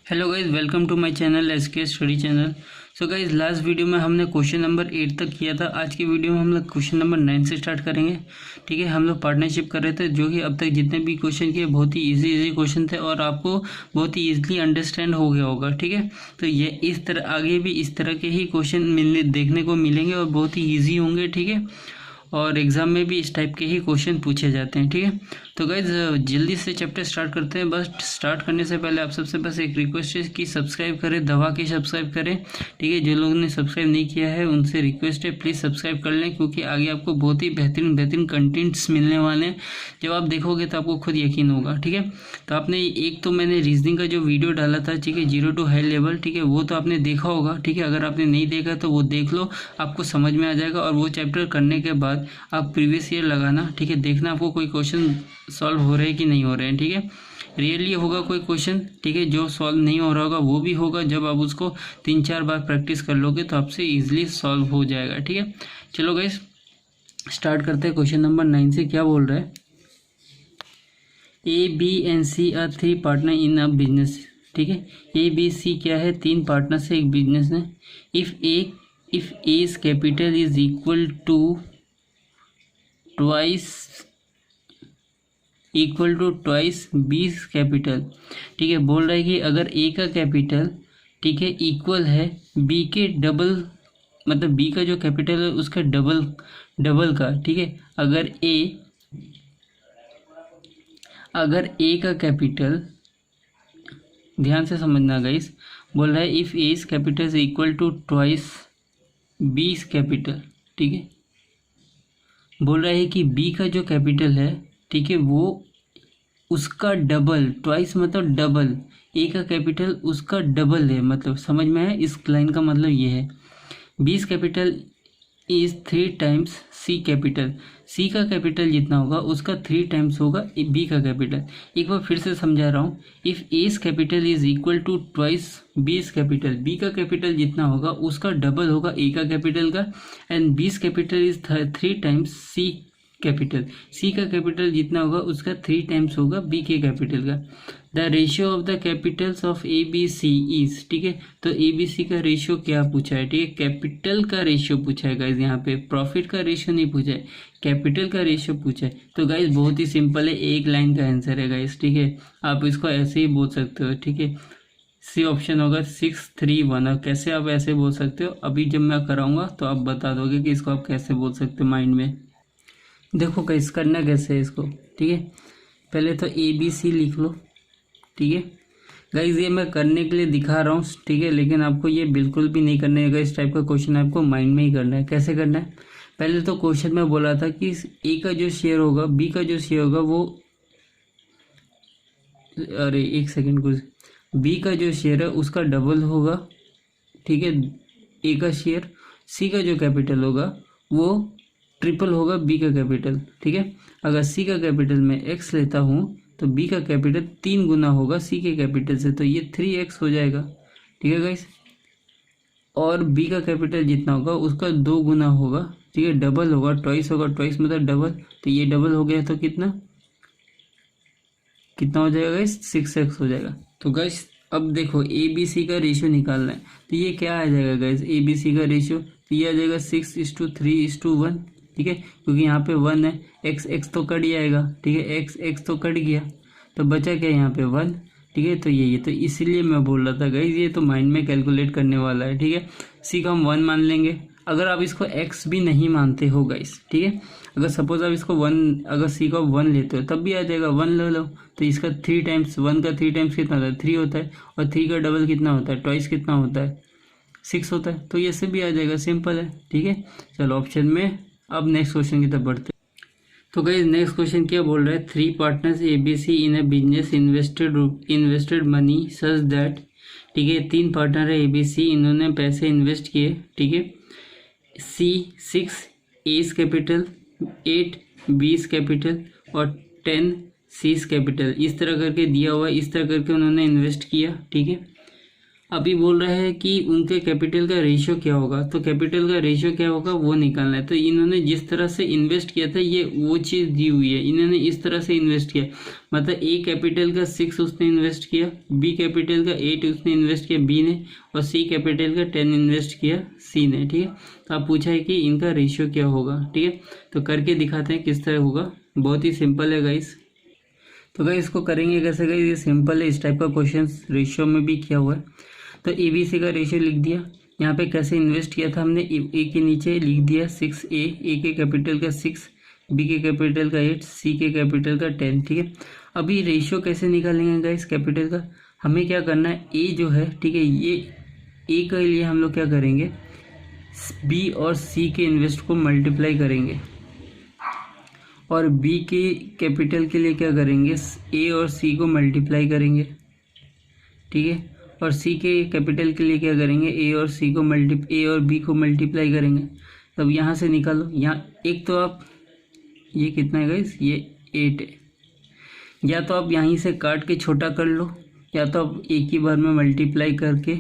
Hello guys, welcome to my channel SK study channel. So guys, last video में हमने question number 8 तक किया था। आज की वीडियो में हम लोग क्वेश्चन नंबर 9 से स्टार्ट करेंगे। ठीक है, हम लोग पार्टनरशिप कर रहे थे, जो कि अब तक जितने भी क्वेश्चन किए बहुत ही इजी क्वेश्चन थे और आपको बहुत ही ईजिली अंडरस्टैंड हो गया होगा। ठीक है, तो ये इस तरह आगे भी इस तरह के ही क्वेश्चन देखने को मिलेंगे और बहुत ही ईजी होंगे। ठीक है, और एग्ज़ाम में भी इस टाइप के ही क्वेश्चन पूछे जाते हैं। ठीक है, तो गाइज जल्दी से चैप्टर स्टार्ट करते हैं। बस स्टार्ट करने से पहले आप सबसे बस एक रिक्वेस्ट है कि सब्सक्राइब करें, दबा के सब्सक्राइब करें। ठीक है, जो लोगों ने सब्सक्राइब नहीं किया है उनसे रिक्वेस्ट है प्लीज़ सब्सक्राइब कर लें, क्योंकि आगे आपको बहुत ही बेहतरीन कंटेंट्स मिलने वाले हैं। जब आप देखोगे तो आपको खुद यकीन होगा। ठीक है, तो आपने एक तो मैंने रीजनिंग का जो वीडियो डाला था, ठीक है, 0 to हाई लेवल, ठीक है, वो तो आपने देखा होगा। ठीक है, अगर आपने नहीं देखा तो वो देख लो, आपको समझ में आ जाएगा। और वो चैप्टर करने के बाद आप प्रीवियस ईयर लगाना। ठीक है, देखना आपको कोई क्वेश्चन सॉल्व हो रहे हैं कि नहीं हो रहे हैं। ठीक है, रियली होगा कोई क्वेश्चन, ठीक है, जो सॉल्व नहीं हो रहा होगा वो भी होगा। जब आप उसको 3-4 बार प्रैक्टिस कर लोगे तो आपसे इजीली सॉल्व हो जाएगा। ठीक है, चलो गाइस स्टार्ट करते हैं। क्वेश्चन नंबर 9 से क्या बोल रहा है, A B and C are 3 partner in a business. ठीक है, ए बी सी क्या है, 3 पार्टनर से एक बिजनेस है। If A's capital is equal to twice B's capital. ठीक है, बोल रहा है कि अगर ए का कैपिटल, ठीक है, इक्वल है बी के डबल, मतलब बी का जो कैपिटल है उसका डबल का। ठीक है, अगर ए का कैपिटल, ध्यान से समझना गाइस, बोल रहा है if A is capital is equal to twice B's capital. ठीक है, बोल रहा है कि बी का जो कैपिटल है, ठीक है, वो उसका डबल, ट्वाइस मतलब डबल, ए का कैपिटल उसका डबल है। मतलब समझ में है, इस लाइन का मतलब ये है, B's capital is 3 times C capital. C का कैपिटल जितना होगा उसका 3 टाइम्स होगा बी का कैपिटल। एक बार फिर से समझा रहा हूँ, if A's capital is equal to twice B's capital, B का कैपिटल जितना होगा उसका डबल होगा ए का कैपिटल का, and B's capital is 3 times C capital. C का कैपिटल जितना होगा उसका 3 टाइम्स होगा बी के कैपिटल का। The ratio of the capitals of A B C is, ठीक है, तो ए बी सी का रेशियो क्या पूछा है, ठीक है, कैपिटल का रेशियो पूछा है गाइज, यहाँ पे प्रॉफिट का रेशियो नहीं पूछा है, कैपिटल का रेशियो पूछा है। तो गाइज बहुत ही सिंपल है, एक लाइन का आंसर है गाइज। ठीक है, आप इसको ऐसे ही बोल सकते हो। ठीक है, सी ऑप्शन होगा 6-3-1। और कैसे आप ऐसे बोल सकते हो, अभी जब मैं कराऊंगा तो आप बता दोगे कि इसको आप कैसे बोल सकते हो माइंड में। देखो गाइस करना कैसे है इसको, ठीक है, पहले तो ए बी सी लिख लो। ठीक है गाइस, ये मैं करने के लिए दिखा रहा हूँ, ठीक है, लेकिन आपको ये बिल्कुल भी नहीं करना है। इस टाइप का क्वेश्चन आपको माइंड में ही करना है। कैसे करना है, पहले तो क्वेश्चन में बोला था कि ए का जो शेयर होगा, बी का जो शेयर होगा वो, अरे एक सेकेंड, कुछ बी का जो शेयर है उसका डबल होगा। ठीक है, ए का शेयर, सी का जो कैपिटल होगा वो ट्रिपल होगा बी का कैपिटल। ठीक है, अगर सी का कैपिटल मैं एक्स लेता हूँ तो बी का कैपिटल 3 गुना होगा सी के कैपिटल से, तो ये 3x हो जाएगा। ठीक है गाइस, और बी का कैपिटल जितना होगा उसका 2 गुना होगा। ठीक है, डबल होगा, ट्वाइस होगा, ट्वाइस मतलब डबल, तो ये डबल हो गया तो कितना हो जाएगा गाइस, 6x हो जाएगा। तो गाइस अब देखो ए बी सी का रेशियो निकालना है, तो ये क्या आ जाएगा गाइस, ए बी सी का रेशियो, तो ये आ जाएगा 6:3:1। ठीक है, क्योंकि यहाँ पे 1 है, एक्स तो कट जाएगा। ठीक है, एक्स तो कट गया, तो बचा क्या यहाँ पे 1। ठीक है, तो ये तो इसीलिए मैं बोल रहा था गाइस, ये तो माइंड में कैलकुलेट करने वाला है। ठीक है, सी का हम 1 मान लेंगे। अगर आप इसको एक्स भी नहीं मानते हो गाइस, ठीक है, अगर सपोज आप इसको 1, अगर सी का 1 लेते हो तब भी आ जाएगा, 1 ले लो, तो इसका 3 टाइम्स, 1 का 3 टाइम्स कितना होता है, 3 होता है, और 3 का डबल कितना होता है, ट्वाइस कितना होता है, 6 होता है, तो ये से भी आ जाएगा, सिंपल है। ठीक है, चलो ऑप्शन में अब नेक्स्ट क्वेश्चन की तरफ बढ़ते हैं। तो गाइस नेक्स्ट क्वेश्चन क्या बोल रहा है, 3 partners A B C in a business invested money such that, ठीक है, 3 पार्टनर है ए बी सी, इन्होंने पैसे इन्वेस्ट किए। ठीक है, सी 6 एस कैपिटल, 8 बीस कैपिटल और 10 सीस कैपिटल, इस तरह करके दिया हुआ है, इस तरह करके उन्होंने इन्वेस्ट किया। ठीक है, अभी बोल रहा है कि उनके कैपिटल का रेशियो क्या होगा, तो कैपिटल का रेशियो क्या होगा वो निकालना है। तो इन्होंने जिस तरह से इन्वेस्ट किया था ये वो चीज़ दी हुई है, इन्होंने इस तरह से इन्वेस्ट किया, मतलब ए कैपिटल का 6 उसने इन्वेस्ट किया, बी कैपिटल का 8 उसने इन्वेस्ट किया बी ने, और सी कैपिटल का 10 इन्वेस्ट किया सी ने। ठीक है, तो आप पूछा है कि इनका रेशियो क्या होगा। ठीक है, तो करके दिखाते हैं किस तरह होगा, बहुत ही सिंपल है गाइस। तो गाइस इसको करेंगे कैसे गाइस, ये सिंपल है, इस टाइप का क्वेश्चन रेशियो में भी किया हुआ है। तो ए बी सी का रेशियो लिख दिया, यहाँ पे कैसे इन्वेस्ट किया था हमने, ए के नीचे लिख दिया 6 ए के कैपिटल का 6, बी के कैपिटल का 8, सी के कैपिटल का 10। ठीक है, अभी रेशियो कैसे निकालेंगे गाइस कैपिटल का, हमें क्या करना है, ए जो है, ठीक है, ये ए के लिए हम लोग क्या करेंगे, बी और सी के इन्वेस्ट को मल्टीप्लाई करेंगे, और बी के कैपिटल के लिए क्या करेंगे, ए और सी को मल्टीप्लाई करेंगे। ठीक है, और सी के कैपिटल के लिए क्या करेंगे, ए और बी को मल्टीप्लाई करेंगे। तब यहाँ से निकालो, यहाँ एक तो आप ये कितना है गाइस, ये 8 है, या तो आप यहीं से काट के छोटा कर लो, या तो आप एक ही बार में मल्टीप्लाई करके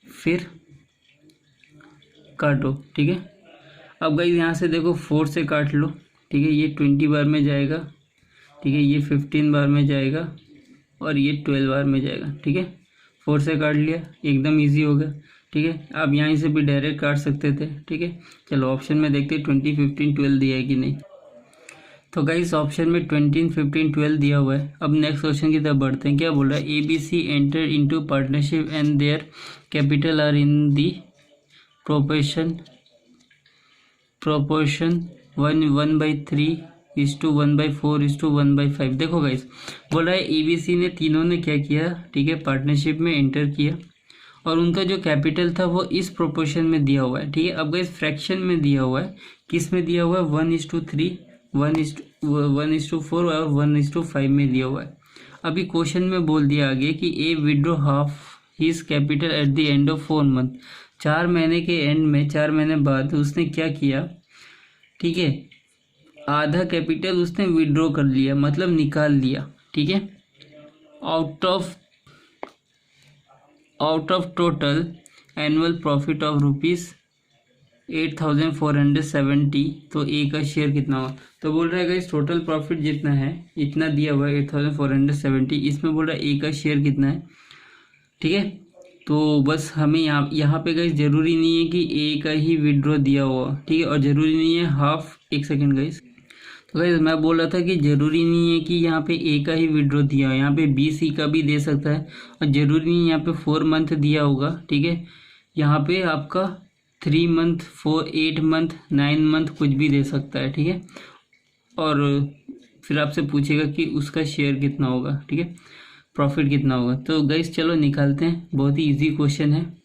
फिर काटो। ठीक है, अब गाइस यहाँ से देखो 4 से काट लो। ठीक है, ये 20 बार में जाएगा, ठीक है, ये 15 बार में जाएगा, और ये 12 बार में जाएगा। ठीक है, 4 से काट लिया, एकदम इजी हो गया। ठीक है, आप यहाँ से भी डायरेक्ट काट सकते थे। ठीक है, चलो ऑप्शन में देखते हैं 20, 15, 12 दिया है कि नहीं। तो गाइस ऑप्शन में 20, 15, 12 दिया हुआ है। अब नेक्स्ट क्वेश्चन की तरफ बढ़ते हैं। क्या बोल रहा है, A B C enter into partnership and their capital are in the proportion 1/3 (1/4 1/5)। देखो गाइस बोल रहा है एबीसी ने तीनों ने क्या किया, ठीक है, पार्टनरशिप में एंटर किया, और उनका जो कैपिटल था वो इस प्रोपोर्शन में दिया हुआ है। ठीक है, अब गाइस फ्रैक्शन में दिया हुआ है, किस में दिया हुआ है, 1:3, 1:4 और 1:5 में दिया हुआ है। अभी क्वेश्चन में बोल दिया आगे कि A withdraw half his capital at the end of 4 month. 4 महीने के एंड में, 4 महीने बाद उसने क्या किया, ठीक है, आधा कैपिटल उसने विड्रॉ कर लिया, मतलब निकाल लिया। ठीक है, out of total annual profit of ₹8,470। तो ए का शेयर कितना हुआ, तो बोल रहा है गाइस टोटल प्रॉफिट जितना है इतना दिया हुआ है 8,470, इसमें बोल रहा है ए का शेयर कितना है। ठीक है, तो बस हमें यहाँ पे गाइस जरूरी नहीं है कि ए का ही विड्रॉ दिया हुआ, ठीक है, और जरूरी नहीं है हाफ, एक सेकेंड गाइस, तो गाइस मैं बोल रहा था कि जरूरी नहीं है कि यहाँ पे ए का ही विड्रॉ दिया हो, यहाँ पे बी सी का भी दे सकता है, और जरूरी नहीं यहाँ पे 4 मंथ दिया होगा। ठीक है, यहाँ पे आपका 3 मंथ, 4, 8 मंथ, 9 मंथ कुछ भी दे सकता है। ठीक है, और फिर आपसे पूछेगा कि उसका शेयर कितना होगा, ठीक है, प्रॉफिट कितना होगा। तो गाइस चलो निकालते हैं, बहुत ही इजी क्वेश्चन है।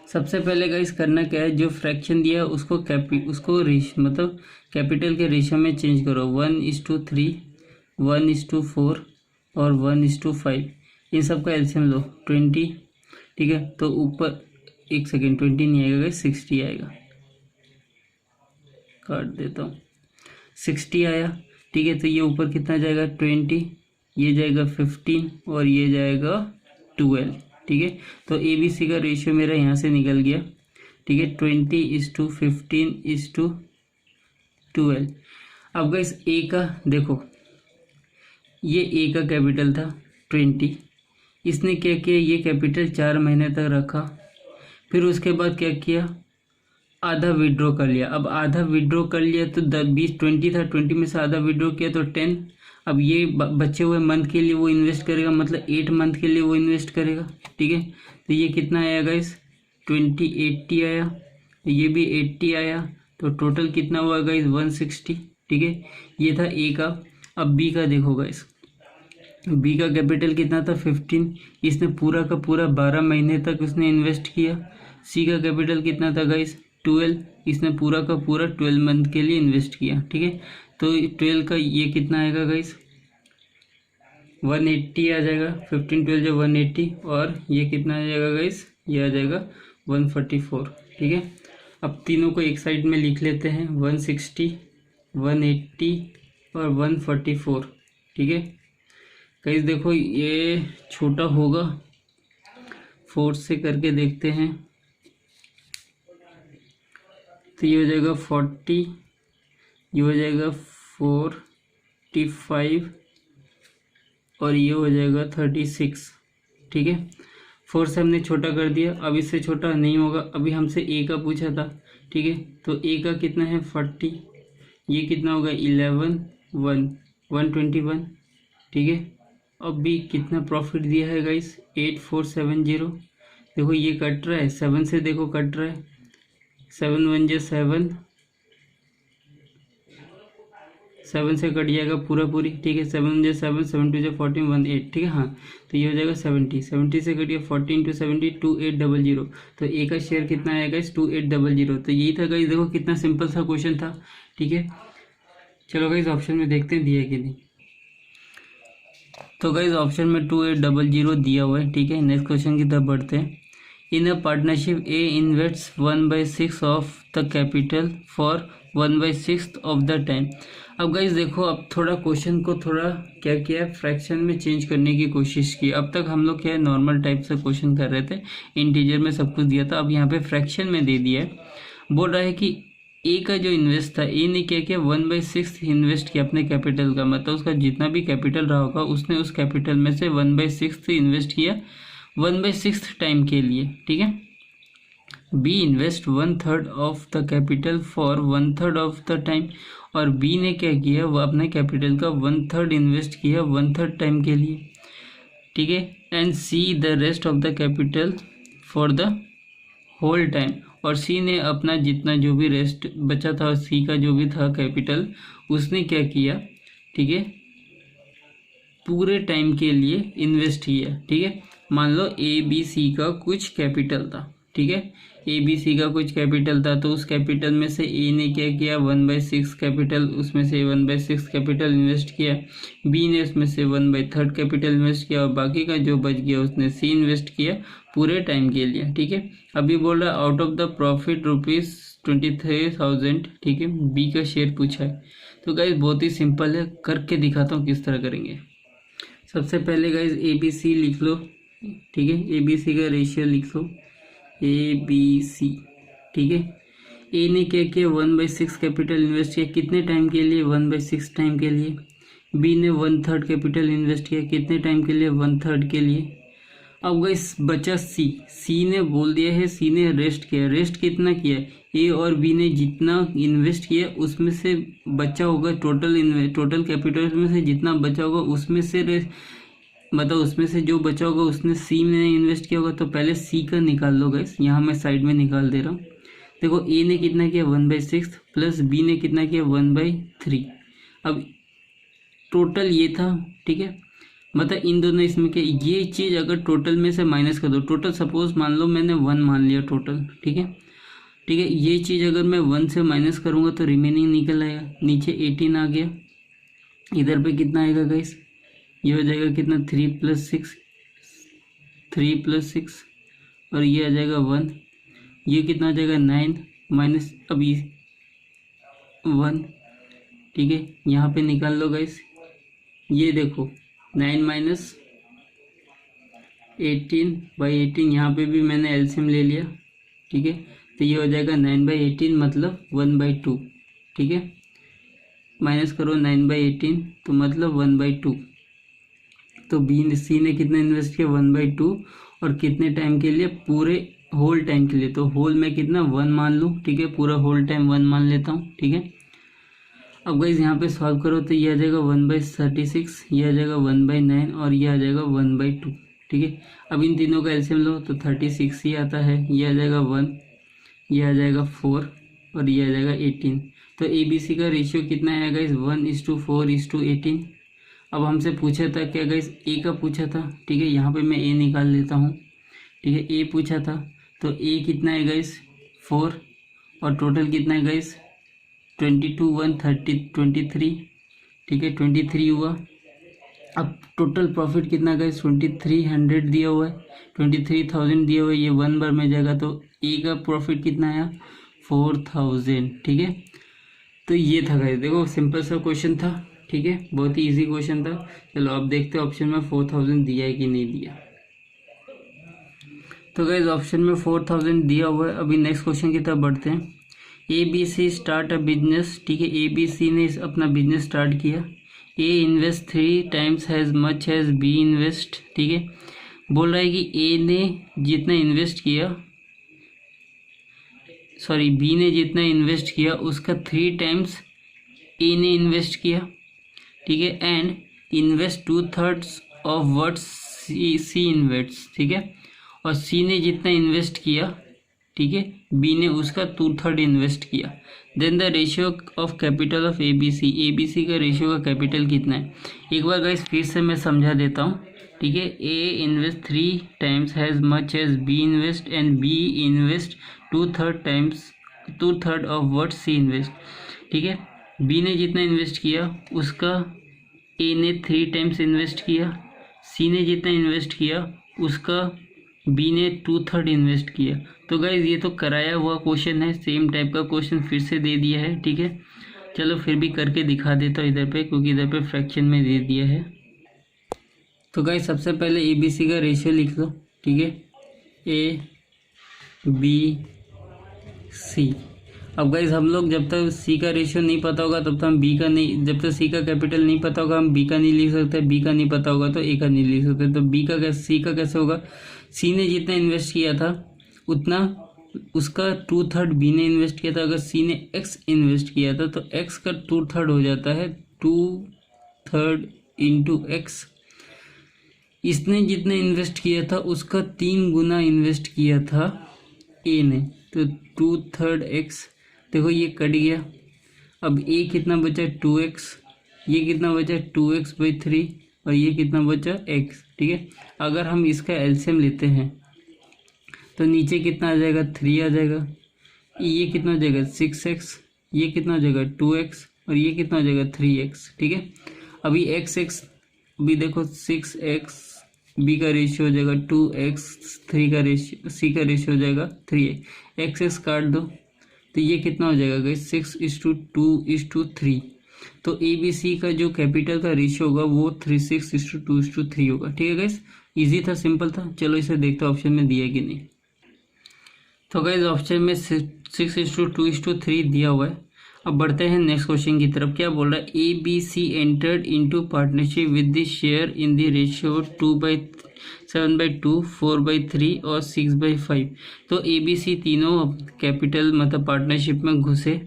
सबसे पहले गाइस करना क्या है, जो फ्रैक्शन दिया है उसको मतलब कैपिटल के रेशियो में चेंज करो, 1:3, 1:4 और 1:5, इन सब का एलसीएम लो 20। ठीक है, तो ऊपर, एक सेकेंड, 20 नहीं आएगा गाइस, 60 आएगा, काट देता हूँ, 60 आया। ठीक है, तो ये ऊपर कितना जाएगा, 20, ये जाएगा 15 और ये जाएगा 12। ठीक है, तो ए बी सी का रेशियो मेरा यहाँ से निकल गया। ठीक है, 20:15:12। अब गाइस ए का देखो, ये ए का कैपिटल था 20, इसने क्या किया, ये कैपिटल 4 महीने तक रखा, फिर उसके बाद क्या किया, आधा विड्रॉ कर लिया। अब आधा विड्रॉ कर लिया तो 20 था, 20 में से आधा विड्रॉ किया तो 10। अब ये बचे हुए मंथ के लिए वो इन्वेस्ट करेगा, मतलब 8 मंथ के लिए वो इन्वेस्ट करेगा। ठीक है, तो ये कितना आया गाइस, 80 आया, ये भी 80 आया, तो टोटल कितना हुआ गाइस, 160। ठीक है, ये था ए का। अब बी का देखो गाइस, बी का कैपिटल कितना था, 15, इसने पूरा का पूरा 12 महीने तक उसने इन्वेस्ट किया। सी का कैपिटल कितना था गाइस, 12, इसने पूरा का पूरा 12 मंथ के लिए इन्वेस्ट किया। ठीक है, तो 12 का ये कितना आएगा गाइस, 180 आ जाएगा, 15 12 जो 180, और ये कितना आ जाएगा गाइस, ये आ जाएगा 144। ठीक है, अब तीनों को एक साइड में लिख लेते हैं, 160, 180 और 144। ठीक है गाइस, देखो ये छोटा होगा 4 से करके देखते हैं। तो ये हो जाएगा 40, ये हो जाएगा 45 और ये हो जाएगा 36। ठीक है, 4 से हमने छोटा कर दिया, अब इससे छोटा नहीं होगा। अभी हमसे ए का पूछा था, ठीक है, तो ए का कितना है 40, ये कितना होगा 11 121। ठीक है, अब भी कितना प्रॉफिट दिया है गाइस 8470। देखो ये कट रहा है 7 से, देखो कट रहा है 7 1 जो 7, 7 से कट जाएगा पूरी। ठीक है, 7 जो 7, 7 2 जो 14 1 8। ठीक है, हाँ, तो ये हो जाएगा 70 से कटिए 14 × 70 2800। तो ए का शेयर कितना आएगा इस 2800। तो यही था गाइस, देखो कितना सिंपल सा क्वेश्चन था। ठीक है, चलो गाइस ऑप्शन में देखते हैं दिया है कि नहीं। तो गाइस ऑप्शन में 2800 दिया हुआ है। ठीक है, नेक्स्ट क्वेश्चन की तरफ बढ़ते हैं। In a partnership A invests 1/6 of the capital for 1/6 of the time. अब गाइस देखो, अब थोड़ा क्वेश्चन को थोड़ा क्या किया है, फ्रैक्शन में चेंज करने की कोशिश की। अब तक हम लोग क्या है नॉर्मल टाइप से क्वेश्चन कर रहे थे, इंटीजर में सब कुछ दिया था, अब यहाँ पे फ्रैक्शन में दे दिया है। बोल रहा है कि ए का जो इन्वेस्ट था, ए ने क्या किया 1/6 इन्वेस्ट किया अपने कैपिटल का, मतलब उसका जितना भी कैपिटल रहा होगा उसने उस कैपिटल में से 1/6 इन्वेस्ट किया 1/6 टाइम के लिए। ठीक है, B invest 1/3 of the capital for 1/3 of the time, और बी ने क्या किया वो अपने कैपिटल का 1/3 इन्वेस्ट किया 1/3 टाइम के लिए। ठीक है, and C the rest of the capital for the whole time, और सी ने अपना जितना जो भी रेस्ट बचा था, सी का जो भी था कैपिटल, उसने क्या किया, ठीक है, पूरे टाइम के लिए इन्वेस्ट किया। ठीक है, मान लो ए बी सी का कुछ कैपिटल था। ठीक है, ए बी सी का कुछ कैपिटल था, तो उस कैपिटल में से ए ने क्या किया 1/6 कैपिटल, उसमें से 1/6 कैपिटल इन्वेस्ट किया, बी ने उसमें से 1/3 कैपिटल इन्वेस्ट किया, और बाकी का जो बच गया उसने सी इन्वेस्ट किया पूरे टाइम के लिए। ठीक है, अभी बोल रहा है आउट ऑफ द प्रॉफिट ₹23,000। ठीक है, बी का शेयर पूछा है। तो गाइज बहुत ही सिंपल है, करके दिखाता हूँ किस तरह करेंगे। सबसे पहले गाइज ए बी सी लिख लो। ठीक है, ए बी सी का रेशियो लिख लो, ए बी सी। ठीक है, ए ने क्या किया 1/6 कैपिटल इन्वेस्ट किया, कितने टाइम के लिए 1/6 टाइम के लिए। बी ने 1/3 कैपिटल इन्वेस्ट किया, कितने टाइम के लिए 1/3 के लिए। अब गाइस बचा सी, सी ने बोल दिया है, सी ने रेस्ट किया, रेस्ट कितना किया, ए और बी ने जितना इन्वेस्ट किया उसमें से बचा होगा, टोटल कैपिटल में से जितना बचा होगा उसमें से मतलब उसमें से जो बचा होगा उसने सी में इन्वेस्ट किया होगा। तो पहले सी का निकाल लो गाइस, यहाँ मैं साइड में निकाल दे रहा हूँ। देखो ए ने कितना किया 1/6 प्लस बी ने कितना किया 1/3। अब टोटल ये था। ठीक है, मतलब इन दोनों इसमें क्या, ये चीज़ अगर टोटल में से माइनस कर दो, टोटल सपोज मान लो मैंने 1 मान लिया टोटल। ठीक है, ठीक है, ये चीज़ अगर मैं 1 से माइनस करूँगा तो रिमेनिंग निकल आएगा, नीचे 18 आ गया। इधर पे कितना आएगा गाइस, ये हो जाएगा कितना 3 + 6 और ये आ जाएगा 1, ये कितना आ जाएगा 9 माइनस अभी 1। ठीक है, यहाँ पे निकाल लो गाइस, ये देखो 9 माइनस 18/18, यहाँ पे भी मैंने एलसीएम ले लिया। ठीक है, तो ये हो जाएगा 9/18 मतलब 1/2। ठीक है, माइनस करो 9/18 तो मतलब 1/2। तो बी सी ने कितना इन्वेस्ट किया 1/2, और कितने टाइम के लिए, पूरे होल टाइम के लिए। तो होल में कितना 1 मान लूँ। ठीक है, पूरा होल टाइम 1 मान लेता हूँ। ठीक है, अब गाइस यहाँ पे सॉल्व करो तो ये आ जाएगा 1/36, ये आ जाएगा 1/9 और ये आ जाएगा 1/2। ठीक है, अब इन तीनों का एलसीएम लो तो 36 ही आता है, ये आ जाएगा 1, ये आ जाएगा 4 और ये आ जाएगा 18। तो ए बी सी का रेशियो कितना है गाइस 1:4:18। अब हमसे पूछा था क्या गाइस, ए का पूछा था। ठीक है, यहाँ पे मैं ए निकाल लेता हूँ। ठीक है, ए पूछा था तो ए कितना है गाइस 4, और टोटल कितना है गाइस 22 1 30 23। ठीक है, 23 हुआ। अब टोटल प्रॉफिट कितना गाइस 2300 दिया हुआ है, 23,000 दिया हुआ है, ये 1 बार में जाएगा तो ए का प्रॉफिट कितना आया 4000। ठीक है, तो ये था गाइस, देखो सिंपल सा क्वेश्चन था। ठीक है, बहुत ही इजी क्वेश्चन था। चलो अब देखते हैं ऑप्शन में 4000 दिया है कि नहीं दिया। तो गाइस ऑप्शन में 4000 दिया हुआ है। अभी नेक्स्ट क्वेश्चन की तरफ बढ़ते हैं। A B C start a business, ठीक है, ए बी सी ने अपना बिजनेस स्टार्ट किया। A invest 3 times as much as B invest, ठीक है। बोल रहा है कि ए ने जितना इन्वेस्ट किया, सॉरी बी ने जितना इन्वेस्ट किया उसका 3 times ए ने इन्वेस्ट किया, ठीक है। And invest 2/3 of what C invest, ठीक है। और सी ने जितना इन्वेस्ट किया, ठीक है, बी ने उसका 2/3 इन्वेस्ट किया। Then the ratio of capital of A B C का रेशियो का कैपिटल कितना है। एक बार गाइस फिर से मैं समझा देता हूँ, ठीक है। A invest 3 times as much as B invest and B invest 2/3 of what C invest, ठीक है। बी ने जितना इन्वेस्ट किया उसका ए ने 3 times इन्वेस्ट किया, सी ने जितना इन्वेस्ट किया उसका बी ने 2/3 इन्वेस्ट किया। तो गाइज ये तो कराया हुआ क्वेश्चन है, सेम टाइप का क्वेश्चन फिर से दे दिया है, ठीक है। चलो फिर भी करके दिखा देता हूँ इधर पे, क्योंकि इधर पे फ्रैक्शन में दे दिया है। तो गाइज सबसे पहले ए बी सी का रेशियो लिख लो, ठीक है, ए बी सी। अब गाइज हम लोग जब तक सी का रेशियो नहीं पता होगा तब तक हम बी का नहीं, जब तक सी का कैपिटल नहीं पता होगा हम बी का नहीं लिख सकते, बी का नहीं पता होगा तो ए का नहीं लिख सकते। तो बी का कैसे, सी का कैसे होगा, सी ने जितना इन्वेस्ट किया था उतना उसका 2/3 बी ने इन्वेस्ट किया था। अगर सी ने एक्स इन्वेस्ट किया था तो एक्स का 2/3 हो जाता है 2/3 इंटू एक्स। इसने जितना इन्वेस्ट किया था उसका 3 गुना इन्वेस्ट किया था ए ने, तो 2/3 एक्स। देखो ये कट गया, अब ए कितना बचा 2x, ये कितना बचा 2x/3 और ये कितना बचा x, ठीक है। अगर हम इसका एलसीएम लेते हैं तो नीचे कितना आ जाएगा 3 आ जाएगा, ये कितना हो जाएगा 6x, ये कितना हो जाएगा 2x और ये कितना हो जाएगा 3x, ठीक है। अभी x अभी देखो 6x बी का रेशियो हो जाएगा 2x, 3 का रेशियो सी का रेशियो हो जाएगा 3x, x काट दो तो ये कितना हो जाएगा गाइस 6:2:3। तो ए बी सी का जो कैपिटल का रेशियो होगा वो 6:2:3 होगा, ठीक है गाइस। इजी था, सिंपल था। चलो इसे देखते हैं ऑप्शन में दिया कि नहीं। तो गाइस ऑप्शन में 6:2:3 दिया हुआ है। अब बढ़ते हैं नेक्स्ट क्वेश्चन की तरफ। क्या बोल रहा है, A B C entered into partnership with the share in the ratio 2/7/2, 4/3 और 6/5। तो ए बी सी तीनों कैपिटल मतलब पार्टनरशिप में घुसे,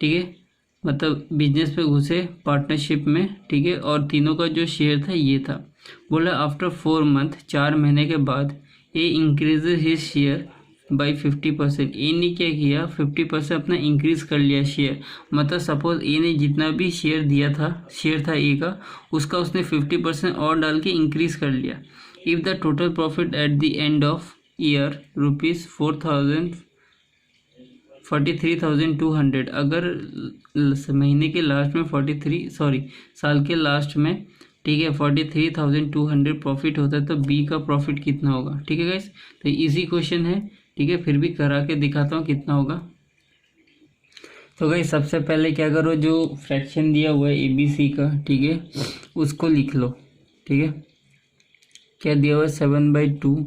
ठीक है, मतलब बिजनेस पे घुसे पार्टनरशिप में, ठीक है। और तीनों का जो शेयर था ये था। बोला आफ्टर 4 month, 4 महीने के बाद ए इंक्रीज हिज शेयर बाई 50%। ए ने क्या किया 50% अपना इंक्रीज कर लिया शेयर। मतलब सपोज ए ने जितना भी शेयर दिया था, शेयर था ए का, उसका उसने 50% और डाल के इंक्रीज कर लिया। If the total profit eight the end of year ₹43,200, अगर महीने के लास्ट में साल के लास्ट में, ठीक है, 43,200 प्रॉफिट होता है तो बी का प्रॉफिट कितना होगा, ठीक है गाइस। तो इजी क्वेश्चन है, ठीक है, फिर भी करा के दिखाता हूँ कितना होगा। तो गाइस सबसे पहले क्या करो, जो फ्रैक्शन दिया हुआ है ए बी सी का, ठीक है, उसको लिख लो, ठीक है। क्या दिया हुआ है 7/2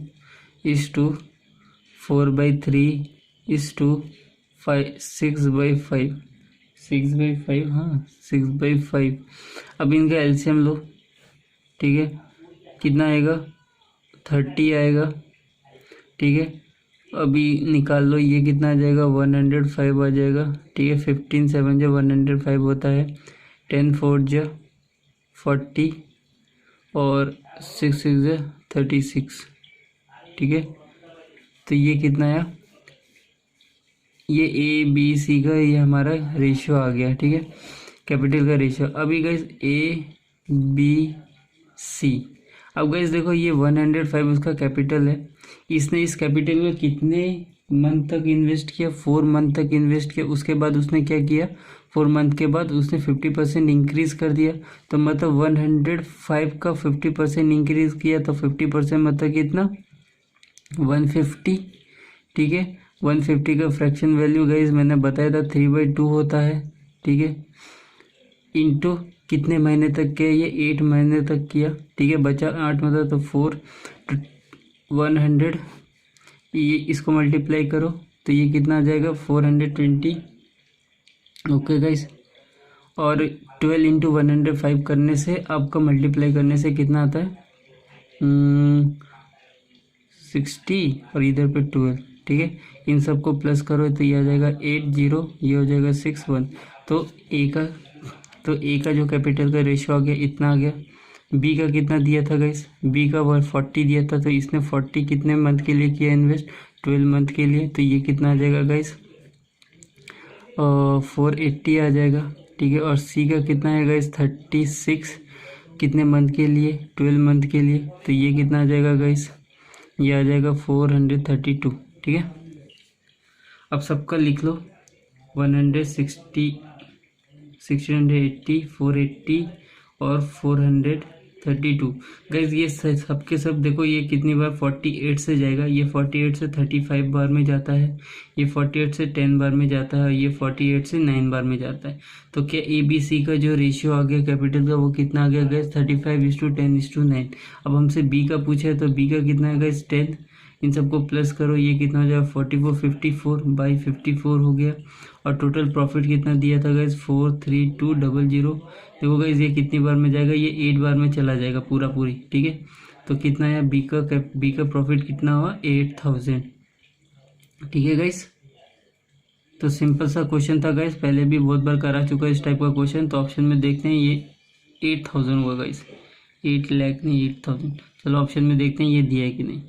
4/3 6/5 6/5, हाँ 6/5। अब इनका एलसीएम लो, ठीक है, कितना आएगा 30 आएगा, ठीक है। अभी निकाल लो ये कितना आ जाएगा 105 आ जाएगा, ठीक है। 15 7 जो 105 होता है, 10 4 जो 40 और 6 6 जो 36, ठीक है। तो ये कितना आया, ये ए बी सी का ये हमारा रेशियो आ गया, ठीक है, कैपिटल का रेशियो। अभी गाइस ए बी सी, अब गाइस देखो ये 105 उसका कैपिटल है। इसने इस कैपिटल में कितने मंथ तक इन्वेस्ट किया, 4 month तक इन्वेस्ट किया। उसके बाद उसने क्या किया, 4 month के बाद उसने 50% इंक्रीज कर दिया। तो मतलब 105 का 50% इंक्रीज किया तो 50% मतलब कितना 150, ठीक है। 150 का फ्रैक्शन वैल्यू गाइस मैंने बताया था 3/2 होता है, ठीक है। इंटू कितने महीने तक किया, ये 8 महीने तक किया, ठीक है। बचा 8 मतलब तो 4 100 ये इसको मल्टीप्लाई करो तो ये कितना आ जाएगा 420। ओके गाइस, और 12 इंटू 105 करने से आपका मल्टीप्लाई करने से कितना आता है 60 और इधर पे 12। ठीक है, इन सबको प्लस करो तो ये आ जाएगा 80, ये हो जाएगा 61। तो ए का जो कैपिटल का रेशियो आ गया इतना आ गया। बी का कितना दिया था गाइस, बी का 40 दिया था, तो इसने 40 कितने मंथ के लिए किया इन्वेस्ट, 12 मंथ के लिए। तो ये कितना आ जाएगा गाइस 480 आ जाएगा। ठीक है, और सी का कितना है गाइस 36 कितने मंथ के लिए, 12 मंथ के लिए। तो ये कितना आ जाएगा गाइस, ये आ जाएगा 432। ठीक है, अब सबका लिख लो 160, 680, 480 और 432। गाइज ये सबके सब देखो ये कितनी बार 48 से जाएगा, ये 48 से 35 बार में जाता है, ये 48 से 10 बार में जाता है, ये 48 से 9 बार में जाता है। तो क्या ए बी सी का जो रेशियो आ गया कैपिटल का वो कितना आ गया गाइज 35:10:9। अब हमसे बी का पूछा है तो बी का कितना है गाइज 10। इन सबको प्लस करो, ये कितना हो जाएगा 44, 54/54 हो गया। और टोटल प्रॉफिट कितना दिया था गाइज 43200। देखो गाइज ये कितनी बार में जाएगा, ये 8 बार में चला जाएगा पूरी। ठीक है, तो कितना है बी का प्रॉफिट कितना हुआ 8000। ठीक है गाइज, तो सिंपल सा क्वेश्चन था गाइज, पहले भी बहुत बार करा चुका है इस टाइप का क्वेश्चन। तो ऑप्शन में देखते हैं ये 8000 हुआ गाइज, 8 लाख नहीं 8000। चलो ऑप्शन में देखते हैं ये दिया है कि नहीं।